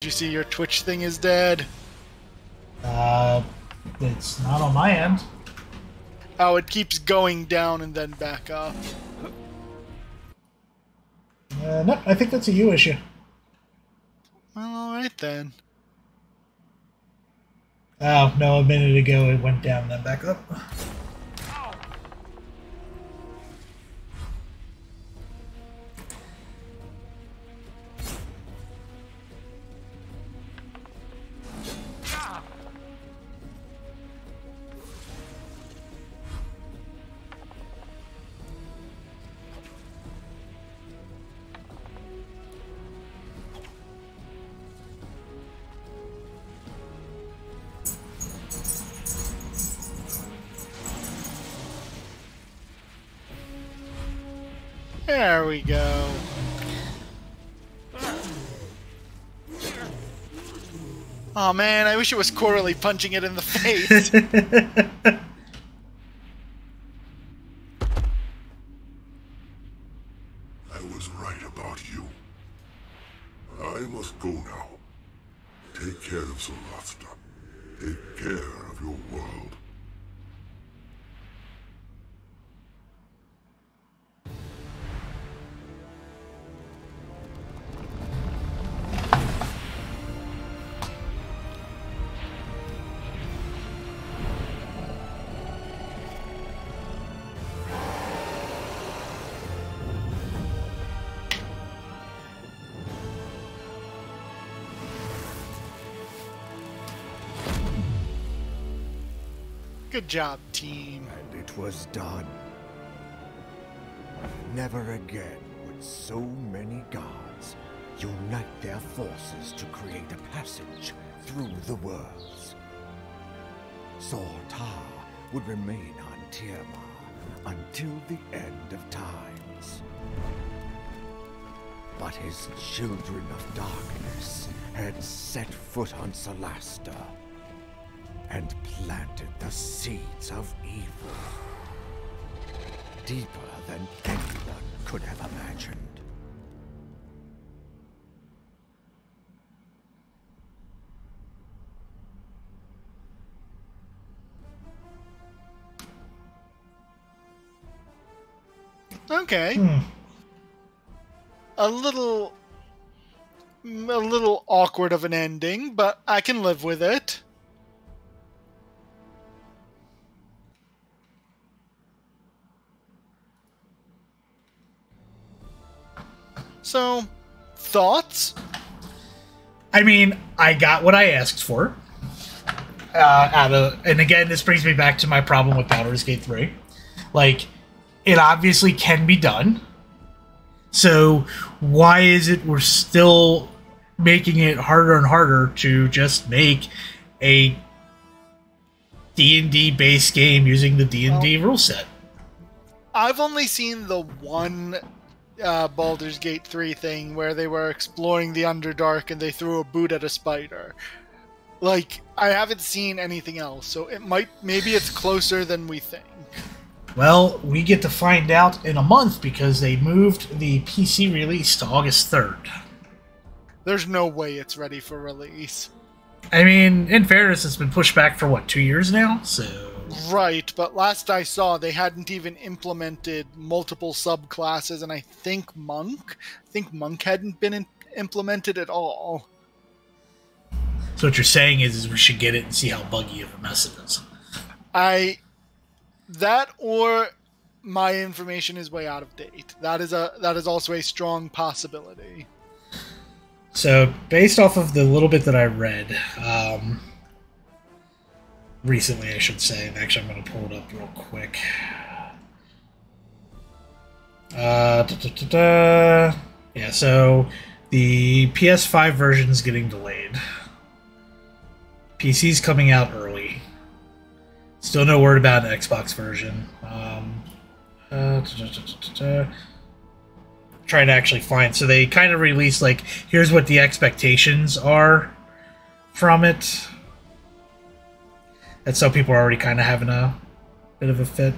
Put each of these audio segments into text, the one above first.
Did you see your Twitch thing is dead? It's not on my end. Oh, it keeps going down and then back up. No, I think that's a you issue. Well, alright then. Oh, no, a minute ago it went down and then back up. There we go. Oh man, I wish it was Coralie punching it in the face. I was right about you. I must go now. Take care of Solasta. Take care of your world. Good job, team. And it was done. Never again would so many gods unite their forces to create a passage through the worlds. Zortar would remain on Tiamat until the end of times. But his children of darkness had set foot on Solasta and planted the seeds of evil, deeper than anyone could have imagined. Okay. A little awkward of an ending, but I can live with it. So, thoughts? I mean, I got what I asked for. And again, this brings me back to my problem with Baldur's Gate 3. Like, it obviously can be done. So, why is it we're still making it harder and harder to just make a D&D based game using the D&D rule set? I've only seen the one Baldur's Gate 3 thing where they were exploring the Underdark and they threw a boot at a spider. Like, I haven't seen anything else, so maybe it's closer than we think. Well, we get to find out in a month because they moved the PC release to August 3rd. There's no way it's ready for release. I mean, in fairness, it's been pushed back for, what, 2 years now? So... Right, but last I saw, they hadn't even implemented multiple subclasses, and I think Monk hadn't been implemented at all. So what you're saying is we should get it and see how buggy of a mess it is. That or my information is way out of date. That is also a strong possibility. So, based off of the little bit that I read, recently I should say, and actually I'm going to pull it up real quick. Yeah, so the PS5 version is getting delayed. PC's coming out early. Still no word about an Xbox version. Trying to actually find. So they kind of released, like, here's what the expectations are from it. That's so people are already kind of having a bit of a fit.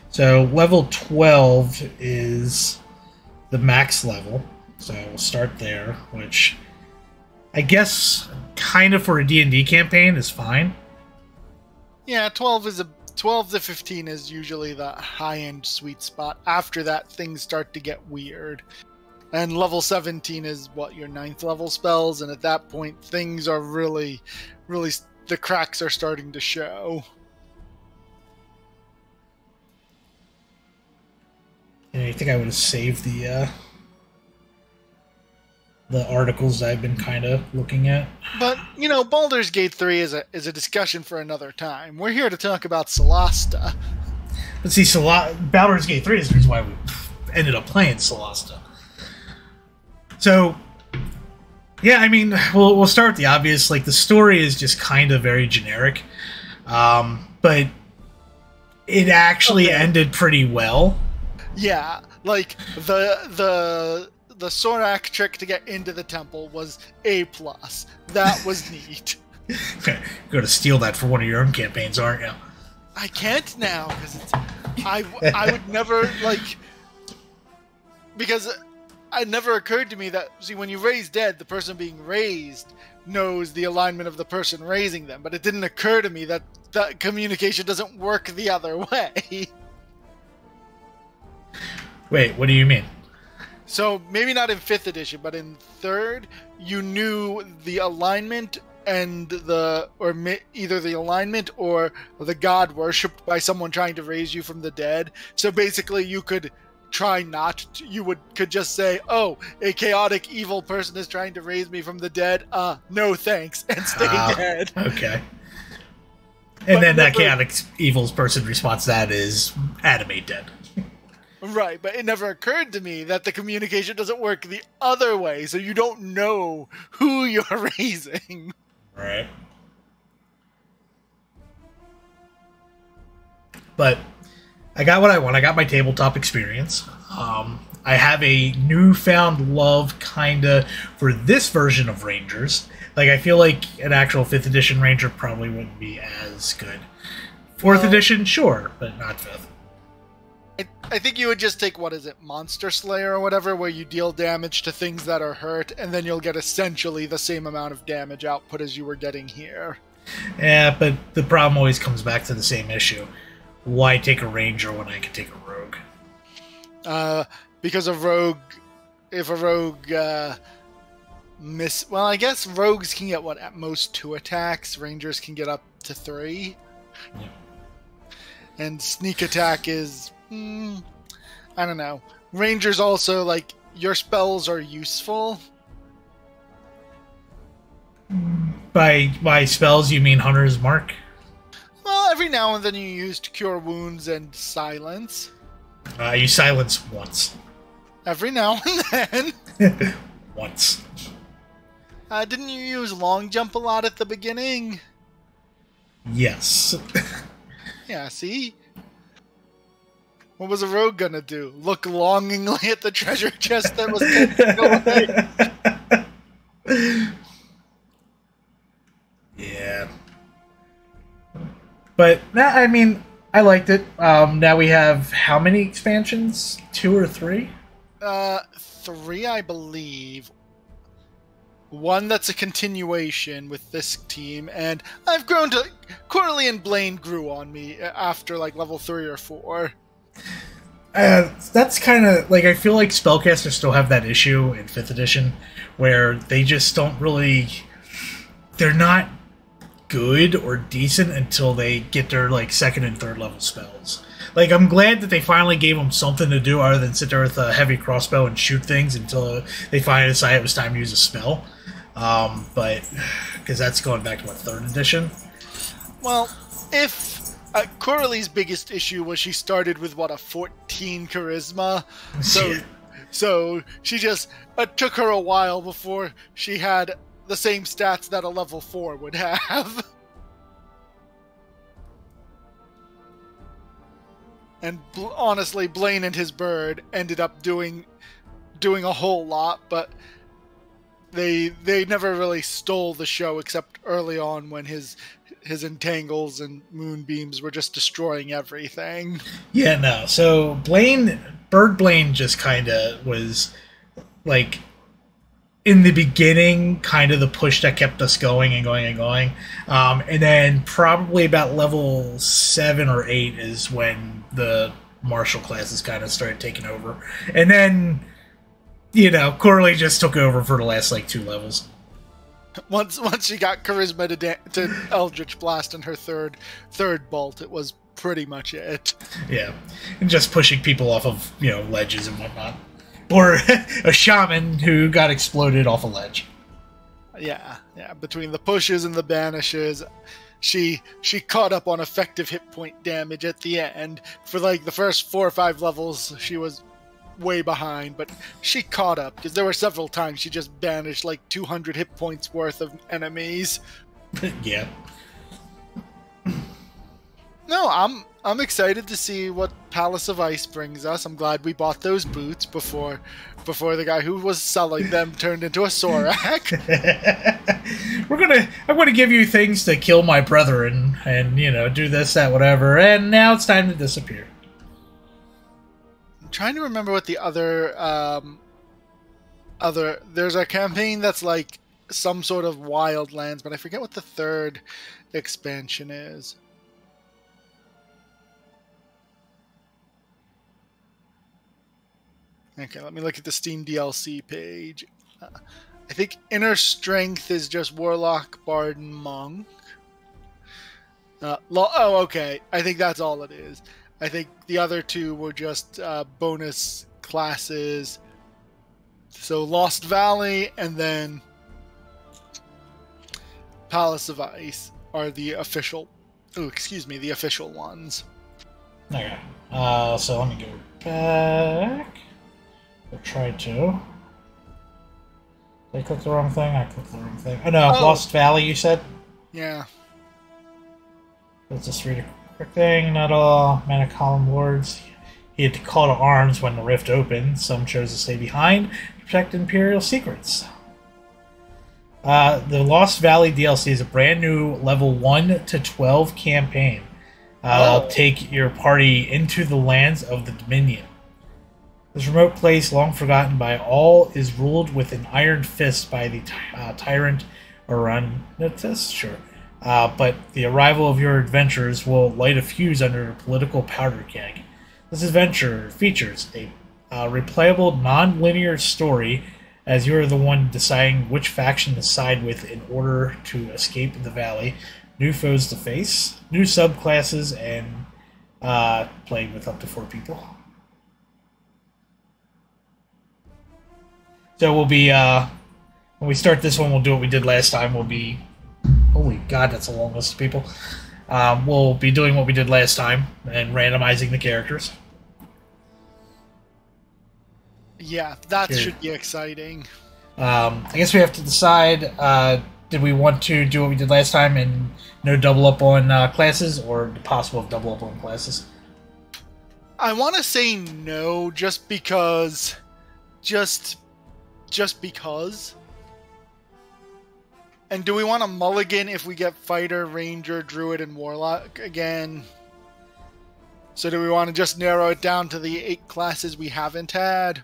So level 12 is the max level. So we'll start there, which I guess kind of for a D&D campaign is fine. Yeah, 12 to 15 is usually the high-end sweet spot. After that, things start to get weird. And level 17 is, what, your 9th level spells? And at that point, things are really, the cracks are starting to show. And I think I would have saved the articles I've been kind of looking at. But, Baldur's Gate 3 is a discussion for another time. We're here to talk about Solasta. But see, Baldur's Gate 3 is the reason why we ended up playing Solasta. So, yeah, I mean, we'll start with the obvious. Like, the story is just kind of very generic. But it actually ended pretty well. Yeah, like, the Sorak trick to get into the temple was A+. That was neat. Okay, you're going to steal that for one of your own campaigns, aren't you? I can't now, because I would never, like... Because it never occurred to me that, see, when you raise dead, the person being raised knows the alignment of the person raising them, but it didn't occur to me that that communication doesn't work the other way. Wait, what do you mean? So, maybe not in 5th edition, but in 3rd, you knew the alignment and either the alignment or the god worshipped by someone trying to raise you from the dead. So basically, you could try not to, could just say, oh, a chaotic evil person is trying to raise me from the dead. No thanks, and stay dead. Okay. And then that chaotic evil person's response to that is animate dead. Right, but it never occurred to me that the communication doesn't work the other way, so you don't know who you're raising. Right. But I got what I want. I got my tabletop experience. I have a newfound love, kinda, for this version of Rangers. Like, I feel like an actual 5th edition Ranger probably wouldn't be as good. 4th edition, sure, but not 5th. I think you would just take, what is it, Monster Slayer or whatever, where you deal damage to things that are hurt, and then you'll get essentially the same amount of damage output as you were getting here. Yeah, but the problem always comes back to the same issue. Why take a Ranger when I can take a Rogue? Because if a Rogue, well, I guess Rogues can get, what, at most 2 attacks, Rangers can get up to 3. Yeah. And sneak attack is... I don't know. Rangers also, like, your spells are useful. By spells, you mean Hunter's Mark? Well, every now and then you used Cure Wounds and Silence. You silence once. Every now and then. Once. Didn't you use Long Jump a lot at the beginning? Yes. Yeah, see? What was a rogue gonna do? Look longingly at the treasure chest that was taken away? Yeah. But, I mean, I liked it. Now we have how many expansions? 2 or 3? 3, I believe. One that's a continuation with this team, and I've grown to... Corley and Blaine grew on me after, like, level 3 or 4. That's kind of... Like, I feel like spellcasters still have that issue in 5th edition, where they just don't really... They're not good or decent until they get their, like, 2nd and 3rd level spells. Like, I'm glad that they finally gave them something to do other than sit there with a heavy crossbow and shoot things until they finally decided it was time to use a spell. But, because that's going back to, what, 3rd edition? Well, if... Coralie's biggest issue was she started with, what, a 14 charisma? So she just... It took her a while before she had the same stats that a level 4 would have. And honestly, Blaine and his bird ended up doing a whole lot, but they never really stole the show except early on when his entangles and moonbeams were just destroying everything. Yeah, no. So Bird Blaine just kind of was like in the beginning, kind of the push that kept us going and going and going. And then probably about level 7 or 8 is when the martial classes kind of started taking over. And then, you know, Corley just took over for the last, like, 2 levels. Once she got charisma to Eldritch Blast in her third bolt, it was pretty much it. Yeah. And just pushing people off of, you know, ledges and whatnot. Or a shaman who got exploded off a ledge. Yeah. Between the pushes and the banishes, she caught up on effective hit point damage at the end. For like the first 4 or 5 levels, she was way behind, but she caught up because there were several times she just banished like 200 hit points worth of enemies. Yeah. No, I'm excited to see what Palace of Ice brings us. I'm glad we bought those boots before the guy who was selling them turned into a Sorak. I'm gonna give you things to kill my brethren and, you know, do this, that, whatever, and now it's time to disappear. I'm trying to remember what the other there's a campaign that's like some sort of Wildlands, but I forget what the third expansion is. Okay, let me look at the Steam DLC page. I think Inner Strength is just Warlock, Bard, and Monk. Okay. I think that's all it is. I think the other 2 were just bonus classes. So Lost Valley and then Palace of Ice are the official... the official ones. Okay. So let me go back. Or try to. Did I click the wrong thing? I clicked the wrong thing. Oh no, Lost Valley, you said? Yeah. Let's just read a quick thing. Not all Mana Column Lords. He had to call to arms when the rift opened. Some chose to stay behind to protect Imperial secrets. The Lost Valley DLC is a brand new level 1 to 12 campaign. Take your party into the lands of the Dominion. This remote place, long forgotten by all, is ruled with an iron fist by the tyrant Arunitus. Sure. But the arrival of your adventurers will light a fuse under a political powder keg. This adventure features a replayable, non-linear story, as you are the one deciding which faction to side with in order to escape the valley, new foes to face, new subclasses, and playing with up to 4 people. So we'll be, when we start this one, we'll do what we did last time. We'll be, holy God, that's a long list of people. We'll be doing what we did last time and randomizing the characters. Yeah, that should be exciting. I guess we have to decide, did we want to do what we did last time and no double up on classes, or the possible of double up on classes? I want to say no, just because. Just because. And do we want to mulligan if we get Fighter, Ranger, Druid, and Warlock again? So do we want to just narrow it down to the 8 classes we haven't had?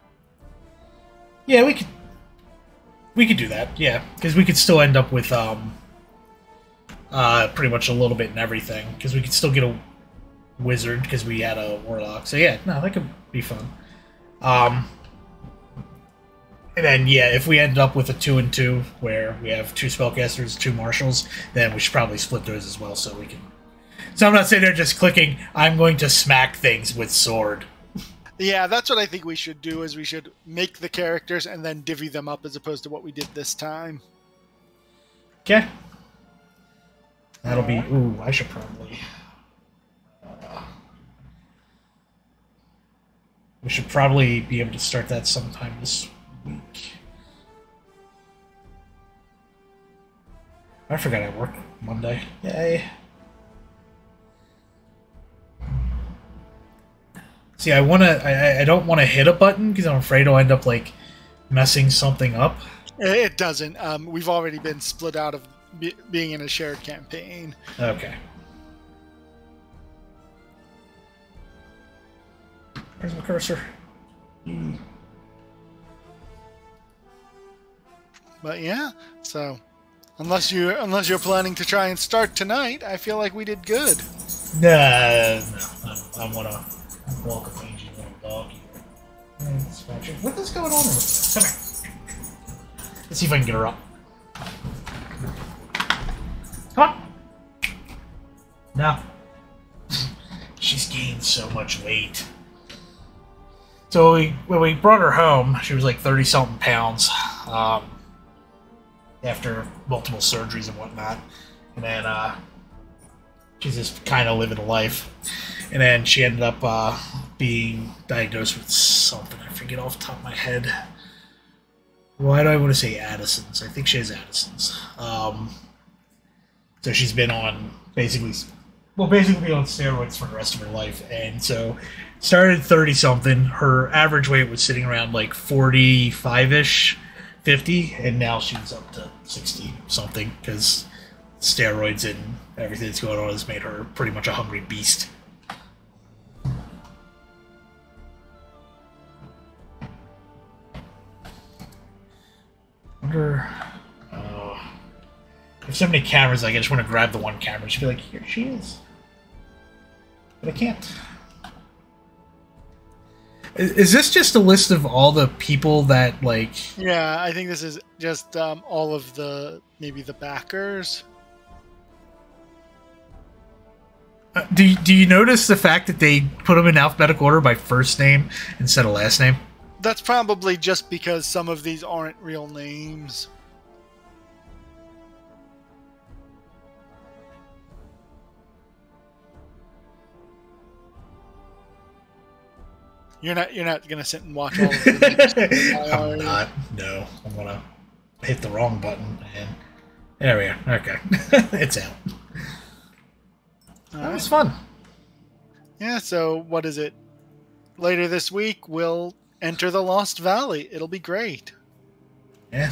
Yeah, we could do that, yeah. Because we could still end up with pretty much a little bit in everything. Because we could still get a Wizard because we had a Warlock. So yeah, no, that could be fun. And then, yeah, if we end up with a 2 and 2, where we have 2 spellcasters, 2 marshals, then we should probably split those as well, so we can... So I'm not sitting there just clicking, I'm going to smack things with sword. Yeah, that's what I think we should do, is we should make the characters and then divvy them up as opposed to what we did this time. Okay. That'll be... Ooh, I should probably... we should probably be able to start that sometime this week. I forgot I work Monday. Yay. See, I don't want to hit a button because I'm afraid I'll end up like messing something up. It doesn't. We've already been split out of being in a shared campaign. Okay. Where's my cursor? But yeah, so unless you're planning to try and start tonight, I feel like we did good. No. I want to walk a mangy little dog here. What is going on with you? Come here. Let's see if I can get her up. Come on. No. She's gained so much weight. So when we brought her home, she was like 30-something pounds after multiple surgeries and whatnot. And then she's just kind of living a life. And then she ended up being diagnosed with something. I forget off the top of my head. Why do I want to say Addison's? I think she has Addison's. So she's been on basically on steroids for the rest of her life. And so started 30-something. Her average weight was sitting around like 45-ish, 50, and now she's up to 60-something because steroids and everything that's going on has made her pretty much a hungry beast. Wonder... There's so many cameras, like I just want to grab the one camera and just be like, here she is. But I can't. Is this just a list of all the people that, like... Yeah, I think this is just all of maybe the backers. Do you notice the fact that they put them in alphabetical order by first name instead of last name? That's probably just because some of these aren't real names. You're not gonna sit and watch all of them. I'm not. No, I'm gonna hit the wrong button and there we are. Okay, it's out. That was fun. Yeah. So what is it? Later this week, we'll enter the Lost Valley. It'll be great. Yeah.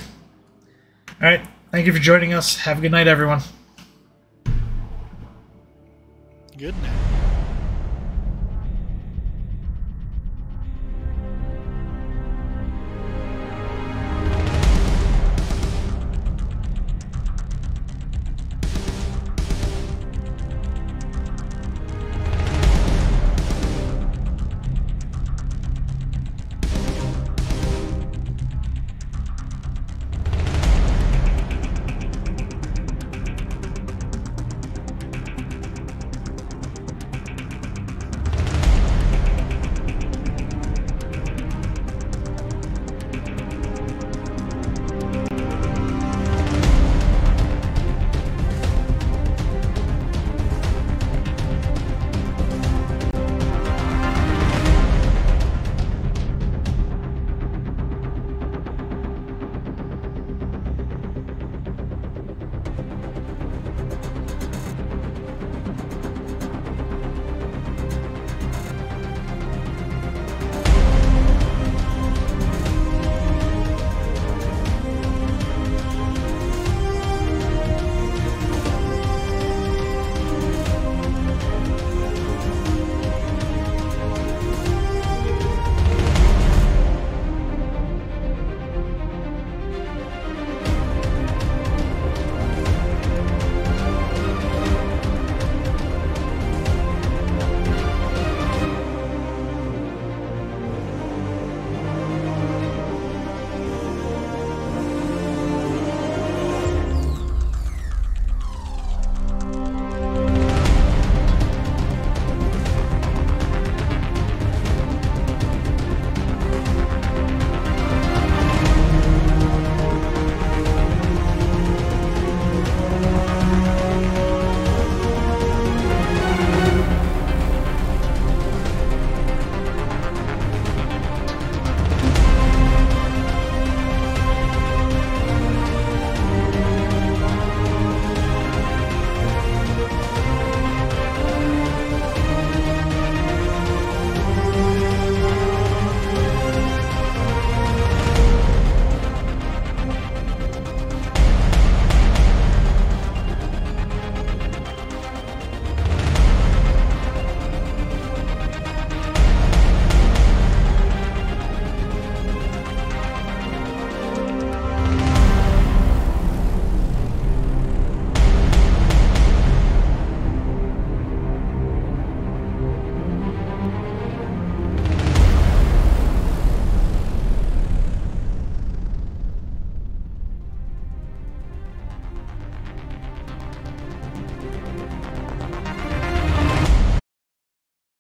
All right. Thank you for joining us. Have a good night, everyone. Good night.